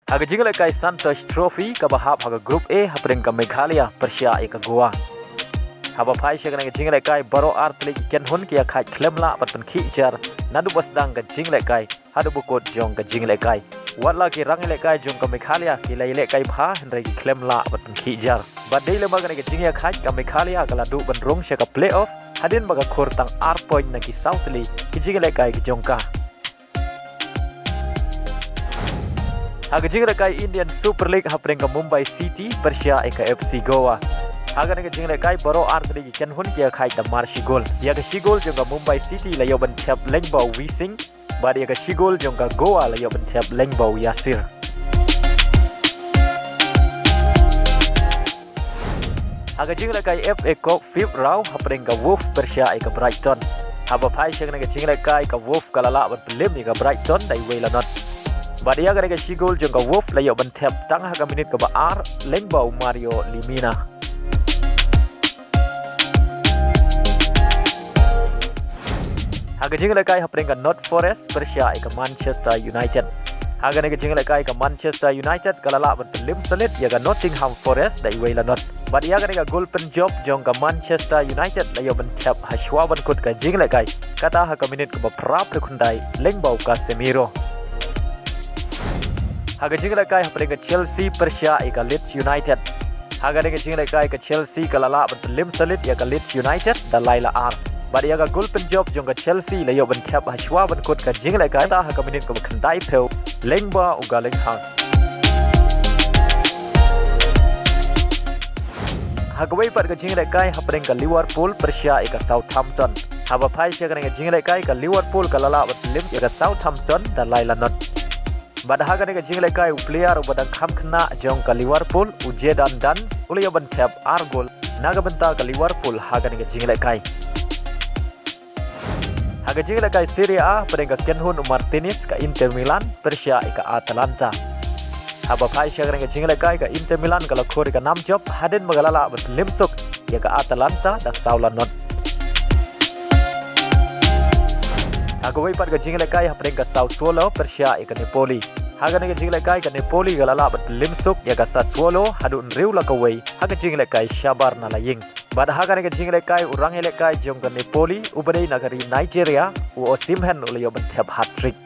Haga jingle kai Santosh Trophy ka bahap haga Group A hapring ka Meghalaya Persia eka Goa. Haba phai shagana ka jingle kai baro art legi ken hun kia khai klemla patun khijar nadu basdang ka jingle kai hadu bukot jong ka jingle kai. Watla ki rang le kai jong ka Meghalaya ki lai le kai pha henre ki klemla patun khijar. Badai le magana ka jingle khai ka Meghalaya ka ladu ban Rung shaka playoff hadin baga khur tang R point na ki Southly ki jingle kai ki jongka. Haga jingle kai Indian Super League hapring ka Mumbai City Persia eka FC Goa. Haga nega jingle kai baro art legi ken hun kia khai ta marshi gol. Dia ka shigol jong ka Mumbai City la yo ban tap lengbau Wising. Ba dia ka shigol jong ka Goa la yo ban tap lengbau Yasir. Haga jingle kai FA Cup 5th round hapring ka Wolf Persia eka Brighton. Haba phai shang nega jingle kai ka Wolf kalala ban pelim eka Brighton dai wela not. Badia ga nega shigol jong ka Wolf la yo ban tap tang haga minit ka ba R lengbau Mario Limina. Haga jingle kai hapring ka North Forest Persia eka Manchester United. Haga nega jingle kai ka Manchester United kalala ban pelim salit ya ka Nottingham Forest dai wela not. Badia ga nega gol pen job jong ka Manchester United la yo ban tap hashwa ban kut ka jingle kai kata haga minit ka ba prap le khundai lengbau Casemiro. Haga jingle kai hapring ka Chelsea Persia eka Leeds United. Haga nega jingle kai ka Chelsea kalala ban pelim salit ya ka Leeds United da laila R. Badia ga gol pen job jong ka Chelsea la yo ban tap hashwa ban kut ka jingle kai ta haga minit ka ba khandai pheu lengba uga leng hang. Haga wei pat ka jingle kai hapring ka Liverpool Persia eka Southampton. Haba phai shagana ka jingle kai ka Liverpool kalala ban pelim ya ka Southampton da laila not. Bada haga nega jingle kai player ubadang kham khna jong ka Liverpool ujedan dance ulaya ban tap R goal naga banta ka Liverpool haga nega jingle kai. Haga jingle kai Serie A pada Kenhun Martinez ka Inter Milan Persia eka Atalanta. Haba phai shaga nega jingle kai ka Inter Milan ka lakhor ka nam job hadin magalala ban limsuk ya ka Atalanta da Saula not. Haga wei pat ka jingle kai hapring ka Sassuolo Persia eka Napoli. Haga nega jingle kai ka Napoli galala bat limsuk ya ka Sassuolo hadun riu la ka wei haga jingle kai Shabar na laying. Bad haga nega jingle kai urang ele kai jong ka Napoli ubadei nagari Nigeria u Osimhen ulayo ban tap Hattrick.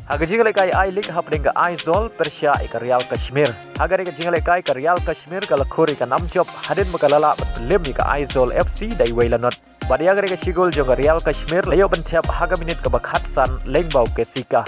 Haga jingle kai I League hapring ka Aizol Persia eka Real Kashmir. Haga nega jingle kai ka Real Kashmir ka lakhori ka nam job hadin magalala bat lim ka Aizol FC dai wela not. Badia ga nega shigol jong ka Real Kashmir layo ban tap haga minit ka bakhatsan lengbau Kesika.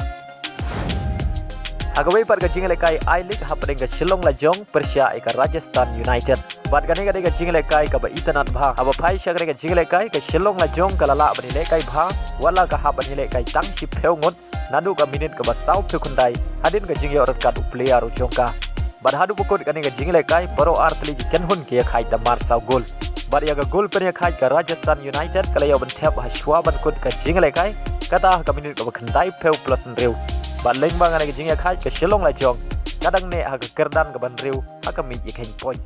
Haga wei par ka jingle kai I League hapring ka Shillong Lajong Persia eka Rajasthan United. Bad ga nega jingle kai ka ba itanat bha haba phai shagre ka jingle kai ka Shillong Lajong ka lala bani le kai bha wala ka ha bani le kai tang shi pheu ngot nadu ka minit ka ba sau phe khundai hadin ka jingle orat ka du player u jongka. Bad hadu bukot ka nega jingle kai baro artli ji ken hun ke khai ta mar sau gol. Bad ya ka gol pen ya khai ka Rajasthan United ka layo ban tap hashwa ban kut ka jingle kai kata ka minit ka ba khandai pheu plus riu. Bad leng bang ka jingle khai ka Shillong Lajong kadang ne ha ka kerdan ka ban riu ha ka mi ik hen point.